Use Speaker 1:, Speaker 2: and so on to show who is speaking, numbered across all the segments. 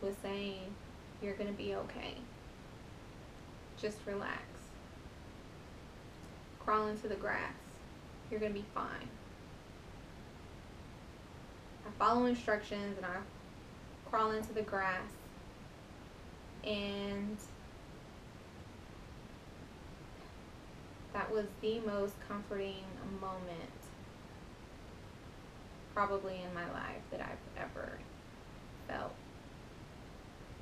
Speaker 1: was saying, "You're going to be okay. Just relax. Crawl into the grass. You're going to be fine." I follow instructions and I crawl into the grass, and that was the most comforting moment probably in my life that I've ever felt.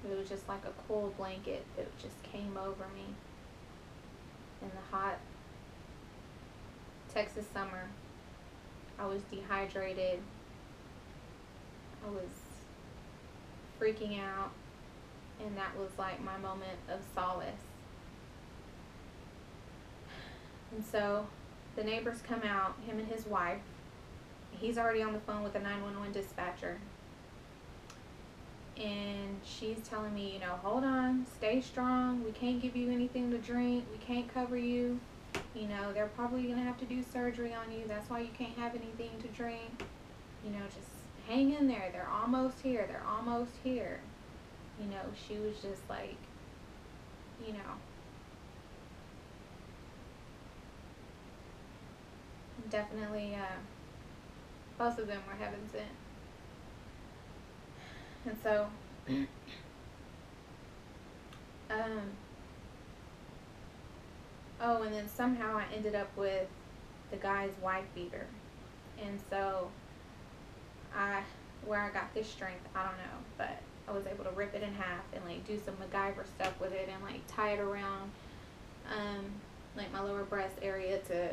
Speaker 1: It was just like a cool blanket that just came over me in the hot Texas summer. I was dehydrated. I was freaking out, and that was like my moment of solace. And so the neighbors come out, him and his wife. He's already on the phone with the 911 dispatcher. And she's telling me, hold on, stay strong. We can't give you anything to drink. We can't cover you. They're probably going to have to do surgery on you. That's why you can't have anything to drink. Just hang in there. They're almost here. They're almost here. She was just like, definitely, both of them were heaven sent. And so, oh, and then somehow I ended up with the guy's wife beater. And so, where I got this strength, I don't know, but I was able to rip it in half and like do some MacGyver stuff with it and like tie it around, like my lower breast area to,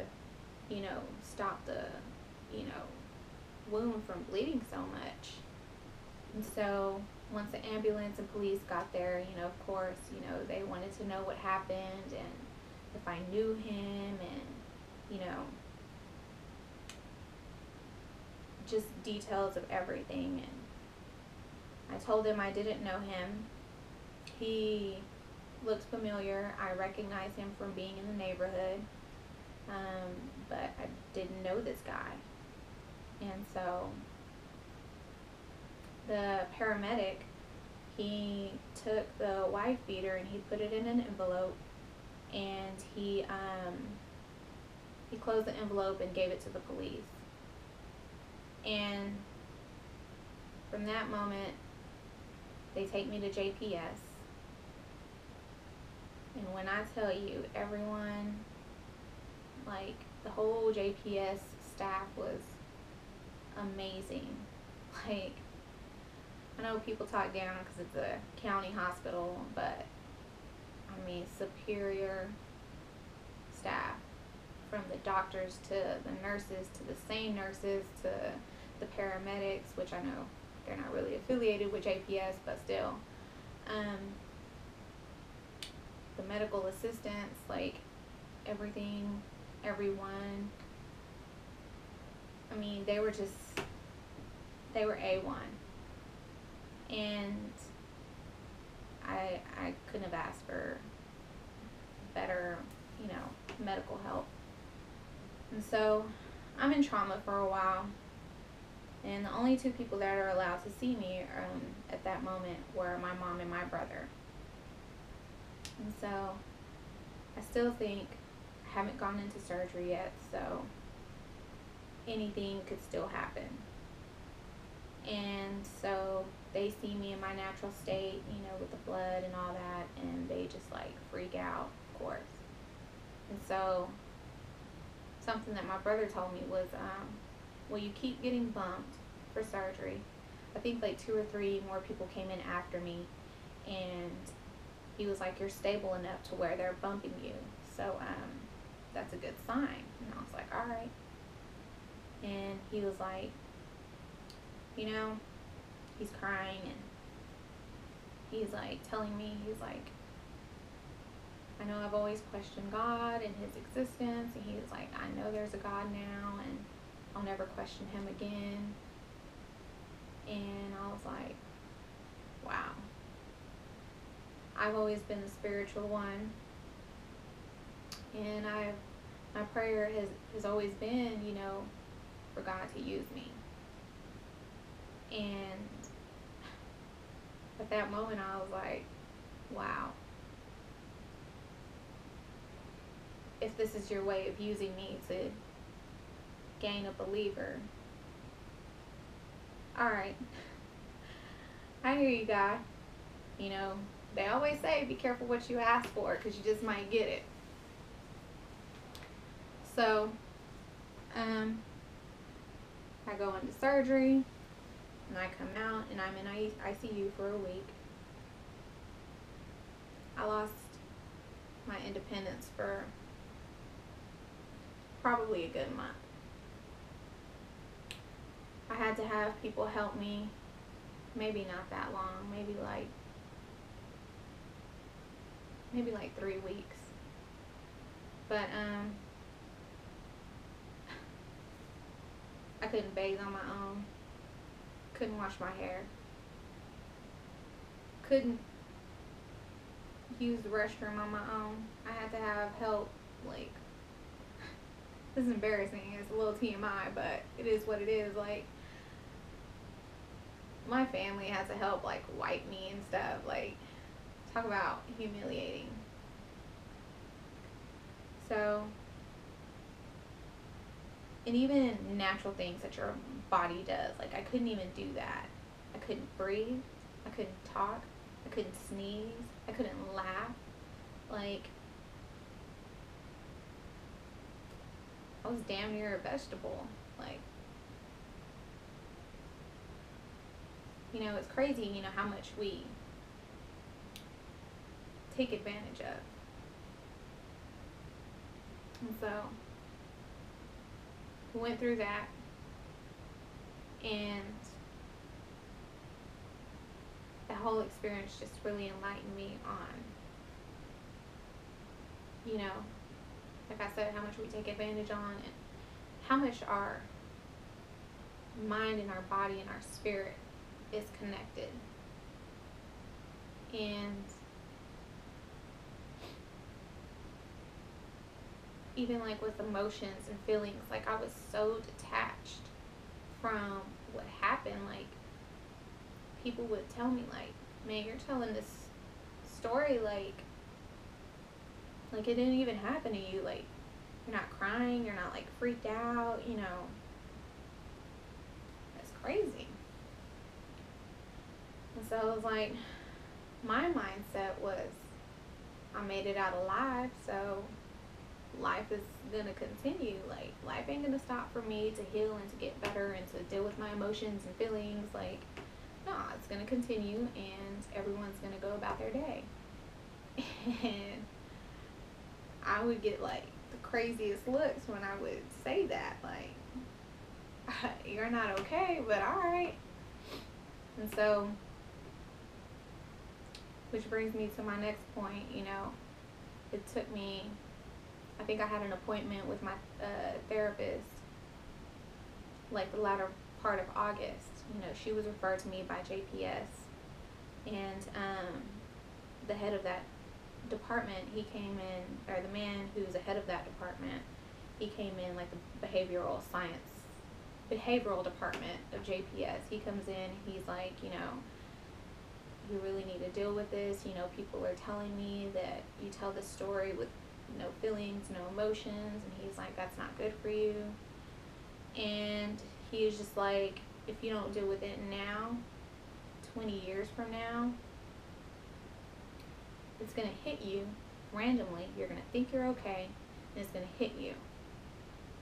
Speaker 1: stop the, wound from bleeding so much. And so once the ambulance and police got there, of course, they wanted to know what happened and if I knew him and, just details of everything. And I told him I didn't know him. He looked familiar. I recognized him from being in the neighborhood, but I didn't know this guy. And so the paramedic, he took the wife beater and he put it in an envelope, and he closed the envelope and gave it to the police. And from that moment, they take me to JPS. And when I tell you, everyone, like the whole JPS staff was amazing. Like, I know people talk down because it's a county hospital, but I mean, superior staff, from the doctors to the nurses to the SANE nurses to the paramedics, which I know they're not really affiliated with JPS, but still. The medical assistants, like everything, everyone. I mean, they were A1. And I couldn't have asked for better, medical help. And so I'm in trauma for a while, and the only two people that are allowed to see me at that moment were my mom and my brother. And so I still think I haven't gone into surgery yet, so anything could still happen. And so they see me in my natural state, with the blood and all that, and they just like freak out, of course. And so something that my brother told me was, well, you keep getting bumped for surgery. I think like 2 or 3 more people came in after me, and he was like, you're stable enough to where they're bumping you, so that's a good sign. And I was like, all right. And he was like, he's crying, and he's like telling me, he's like, I know I've always questioned God and his existence, and he was like, I know there's a God now, and I'll never question him again. And I was like, wow. I've always been the spiritual one, and my prayer has always been, for God to use me. And At that moment, I was like, wow. If this is your way of using me to gain a believer, alright. I hear you, God. You know, they always say be careful what you ask for because you just might get it. So, I go into surgery and I come out and I'm in ICU for a week. I lost my independence for probably a good month. I had to have people help me, maybe not that long, maybe like 3 weeks. But I couldn't bathe on my own, couldn't wash my hair, couldn't use the restroom on my own. I had to have help. Like, this is embarrassing, it's a little TMI, but it is what it is. Like, my family had to help, like, wipe me and stuff. Like, talk about humiliating. So, and even natural things that your body does, like, I couldn't even do that. I couldn't breathe, I couldn't talk, I couldn't sneeze, I couldn't laugh. Like, I was damn near a vegetable. Like, you know, it's crazy, you know, how much we take advantage of. And so, we went through that, and the whole experience just really enlightened me on, you know, like I said, how much we take advantage on, and how much our mind and our body and our spirit is connected. And even like with emotions and feelings, like I was so detached from what happened. Like, people would tell me, like, man, you're telling this story like it didn't even happen to you. Like, you're not crying, you're not like freaked out, you know. That's crazy. And so it was like, my mindset was, I made it out alive, so life is gonna continue. Like, life ain't gonna stop for me to heal and to get better and to deal with my emotions and feelings. Like, no, it's gonna continue, and everyone's gonna go about their day. And I would get like the craziest looks when I would say that, like, you're not okay, but alright. And so, which brings me to my next point. You know, it took me, I think I had an appointment with my therapist like the latter part of August. You know, she was referred to me by JPS, and the head of that department, he came in, or the man who's the head of that department, he came in, like the behavioral department of JPS. He comes in, he's like, you know, you really need to deal with this. You know, people are telling me that you tell this story with no feelings, no emotions, and he's like, that's not good for you. And he was just like, if you don't deal with it now, 20 years from now, it's going to hit you randomly. You're going to think you're okay, and it's going to hit you.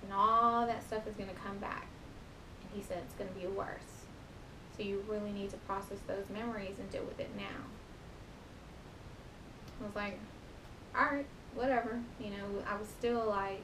Speaker 1: And all that stuff is going to come back. And he said it's going to be worse. So you really need to process those memories and deal with it now. I was like, alright, whatever. You know, I was still like